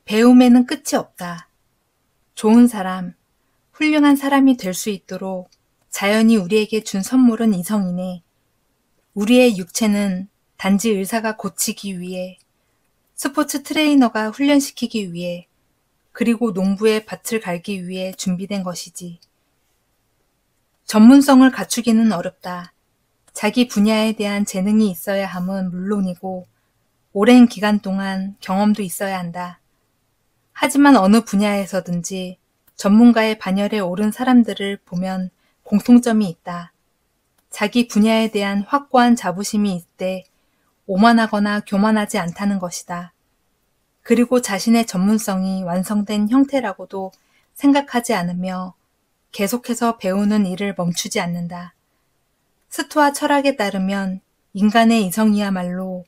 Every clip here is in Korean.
배움에는 끝이 없다. 좋은 사람, 훌륭한 사람이 될 수 있도록 자연이 우리에게 준 선물은 이성이네. 우리의 육체는 단지 의사가 고치기 위해, 스포츠 트레이너가 훈련시키기 위해, 그리고 농부의 밭을 갈기 위해 준비된 것이지. 전문성을 갖추기는 어렵다. 자기 분야에 대한 재능이 있어야 함은 물론이고, 오랜 기간 동안 경험도 있어야 한다. 하지만 어느 분야에서든지 전문가의 반열에 오른 사람들을 보면 공통점이 있다. 자기 분야에 대한 확고한 자부심이 있되 오만하거나 교만하지 않다는 것이다. 그리고 자신의 전문성이 완성된 형태라고도 생각하지 않으며 계속해서 배우는 일을 멈추지 않는다. 스토아 철학에 따르면 인간의 이성이야말로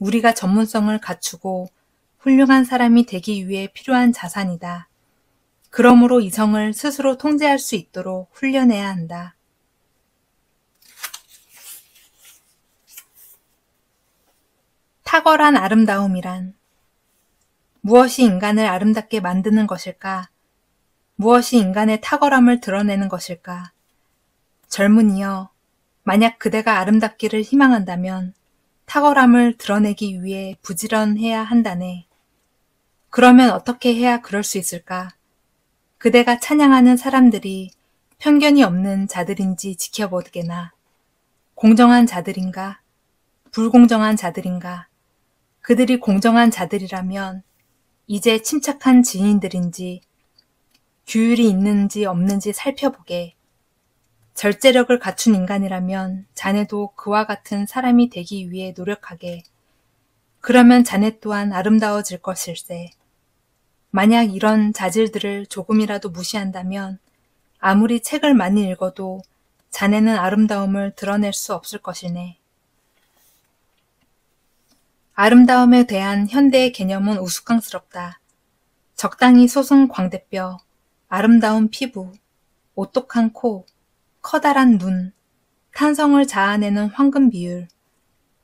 우리가 전문성을 갖추고 훌륭한 사람이 되기 위해 필요한 자산이다. 그러므로 이성을 스스로 통제할 수 있도록 훈련해야 한다. 탁월한 아름다움이란 무엇이 인간을 아름답게 만드는 것일까? 무엇이 인간의 탁월함을 드러내는 것일까? 젊은이여, 만약 그대가 아름답기를 희망한다면 탁월함을 드러내기 위해 부지런해야 한다네. 그러면 어떻게 해야 그럴 수 있을까? 그대가 찬양하는 사람들이 편견이 없는 자들인지 지켜보게나. 공정한 자들인가? 불공정한 자들인가? 그들이 공정한 자들이라면 이제 침착한 지인들인지 규율이 있는지 없는지 살펴보게. 절제력을 갖춘 인간이라면 자네도 그와 같은 사람이 되기 위해 노력하게. 그러면 자네 또한 아름다워질 것일세. 만약 이런 자질들을 조금이라도 무시한다면 아무리 책을 많이 읽어도 자네는 아름다움을 드러낼 수 없을 것이네. 아름다움에 대한 현대의 개념은 우스꽝스럽다. 적당히 솟은 광대뼈, 아름다운 피부, 오똑한 코, 커다란 눈, 탄성을 자아내는 황금 비율,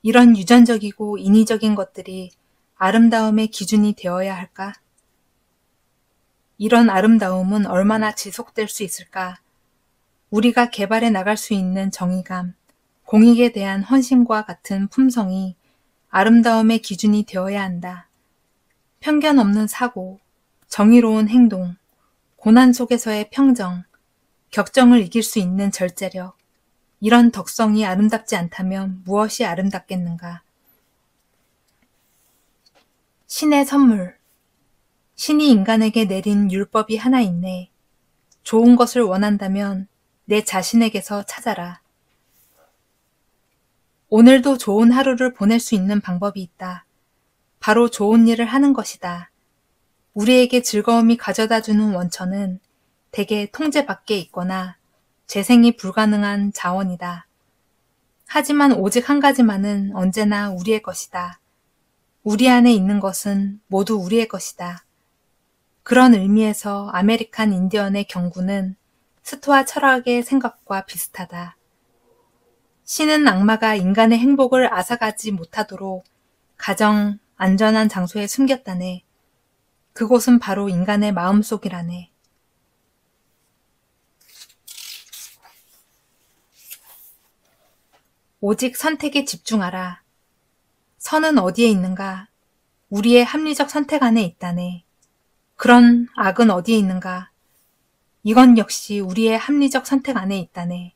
이런 유전적이고 인위적인 것들이 아름다움의 기준이 되어야 할까? 이런 아름다움은 얼마나 지속될 수 있을까? 우리가 개발해 나갈 수 있는 정의감, 공익에 대한 헌신과 같은 품성이 아름다움의 기준이 되어야 한다. 편견 없는 사고, 정의로운 행동, 고난 속에서의 평정, 격정을 이길 수 있는 절제력, 이런 덕성이 아름답지 않다면 무엇이 아름답겠는가? 신의 선물. 신이 인간에게 내린 율법이 하나 있네. 좋은 것을 원한다면 내 자신에게서 찾아라. 오늘도 좋은 하루를 보낼 수 있는 방법이 있다. 바로 좋은 일을 하는 것이다. 우리에게 즐거움이 가져다주는 원천은 대개 통제 밖에 있거나 재생이 불가능한 자원이다. 하지만 오직 한 가지만은 언제나 우리의 것이다. 우리 안에 있는 것은 모두 우리의 것이다. 그런 의미에서 아메리칸 인디언의 경구는 스토아 철학의 생각과 비슷하다. 신은 악마가 인간의 행복을 앗아가지 못하도록 가정, 안전한 장소에 숨겼다네. 그곳은 바로 인간의 마음속이라네. 오직 선택에 집중하라. 선은 어디에 있는가? 우리의 합리적 선택 안에 있다네. 그런 악은 어디에 있는가? 이건 역시 우리의 합리적 선택 안에 있다네.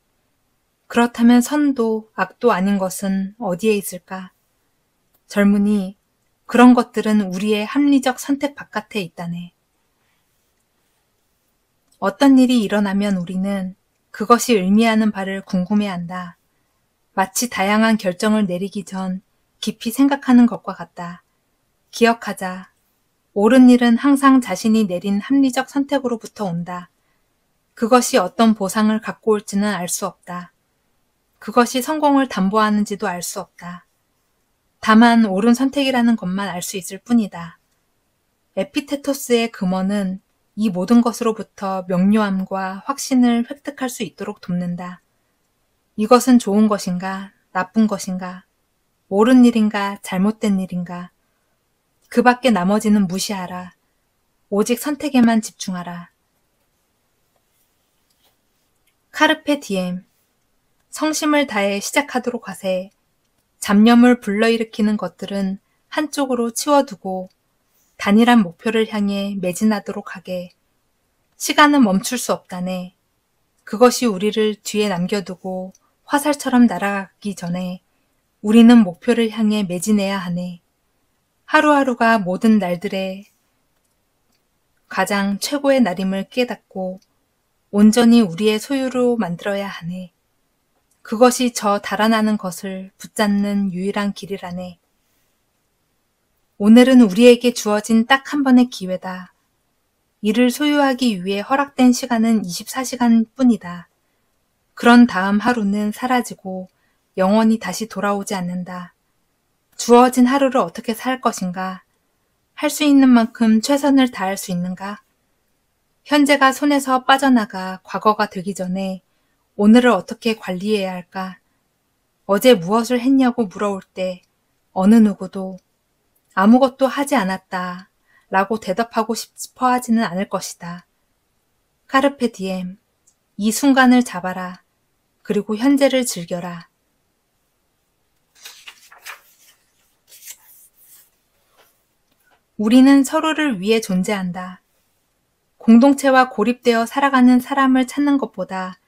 그렇다면 선도 악도 아닌 것은 어디에 있을까? 젊은이, 그런 것들은 우리의 합리적 선택 바깥에 있다네. 어떤 일이 일어나면 우리는 그것이 의미하는 바를 궁금해한다. 마치 다양한 결정을 내리기 전 깊이 생각하는 것과 같다. 기억하자. 옳은 일은 항상 자신이 내린 합리적 선택으로부터 온다. 그것이 어떤 보상을 갖고 올지는 알 수 없다. 그것이 성공을 담보하는지도 알 수 없다. 다만 옳은 선택이라는 것만 알 수 있을 뿐이다. 에피테토스의 금원은 이 모든 것으로부터 명료함과 확신을 획득할 수 있도록 돕는다. 이것은 좋은 것인가, 나쁜 것인가, 옳은 일인가, 잘못된 일인가, 그 밖에 나머지는 무시하라. 오직 선택에만 집중하라. 카르페 디엠. 성심을 다해 시작하도록 하세. 잡념을 불러일으키는 것들은 한쪽으로 치워두고 단일한 목표를 향해 매진하도록 하게. 시간은 멈출 수 없다네. 그것이 우리를 뒤에 남겨두고 화살처럼 날아가기 전에 우리는 목표를 향해 매진해야 하네. 하루하루가 모든 날들의 가장 최고의 날임을 깨닫고 온전히 우리의 소유로 만들어야 하네. 그것이 저 달아나는 것을 붙잡는 유일한 길이라네. 오늘은 우리에게 주어진 딱 한 번의 기회다. 이를 소유하기 위해 허락된 시간은 24시간 뿐이다. 그런 다음 하루는 사라지고 영원히 다시 돌아오지 않는다. 주어진 하루를 어떻게 살 것인가? 할 수 있는 만큼 최선을 다할 수 있는가? 현재가 손에서 빠져나가 과거가 되기 전에 오늘을 어떻게 관리해야 할까? 어제 무엇을 했냐고 물어올 때 어느 누구도 아무것도 하지 않았다 라고 대답하고 싶어 하지는 않을 것이다. 카르페 디엠. 이 순간을 잡아라. 그리고 현재를 즐겨라. 우리는 서로를 위해 존재한다. 공동체와 고립되어 살아가는 사람을 찾는 것보다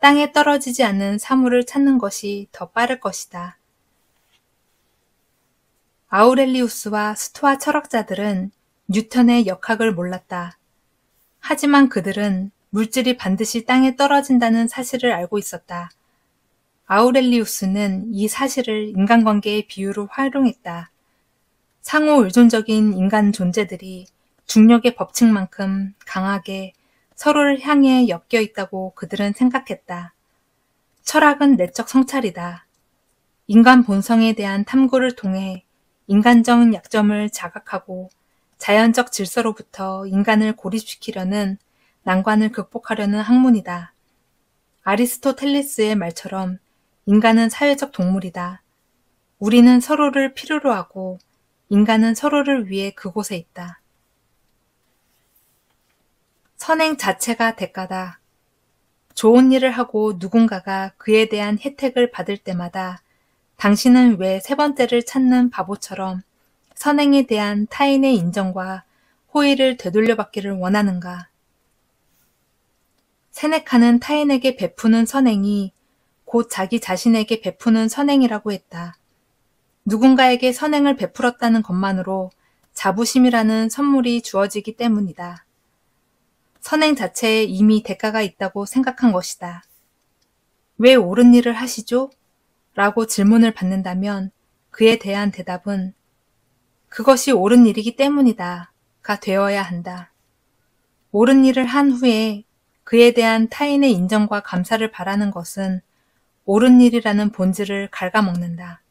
땅에 떨어지지 않는 사물을 찾는 것이 더 빠를 것이다. 아우렐리우스와 스토아 철학자들은 뉴턴의 역학을 몰랐다. 하지만 그들은 물질이 반드시 땅에 떨어진다는 사실을 알고 있었다. 아우렐리우스는 이 사실을 인간관계의 비유로 활용했다. 상호 의존적인 인간 존재들이 중력의 법칙만큼 강하게 서로를 향해 엮여 있다고 그들은 생각했다. 철학은 내적 성찰이다. 인간 본성에 대한 탐구를 통해 인간적 약점을 자각하고 자연적 질서로부터 인간을 고립시키려는 난관을 극복하려는 학문이다. 아리스토텔레스의 말처럼 인간은 사회적 동물이다. 우리는 서로를 필요로 하고 인간은 서로를 위해 그곳에 있다. 선행 자체가 대가다. 좋은 일을 하고 누군가가 그에 대한 혜택을 받을 때마다 당신은 왜 세 번째를 찾는 바보처럼 선행에 대한 타인의 인정과 호의를 되돌려받기를 원하는가? 세네카는 타인에게 베푸는 선행이 곧 자기 자신에게 베푸는 선행이라고 했다. 누군가에게 선행을 베풀었다는 것만으로 자부심이라는 선물이 주어지기 때문이다. 선행 자체에 이미 대가가 있다고 생각한 것이다. 왜 옳은 일을 하시죠? 라고 질문을 받는다면 그에 대한 대답은 그것이 옳은 일이기 때문이다 가 되어야 한다. 옳은 일을 한 후에 그에 대한 타인의 인정과 감사를 바라는 것은 옳은 일이라는 본질을 갉아먹는다.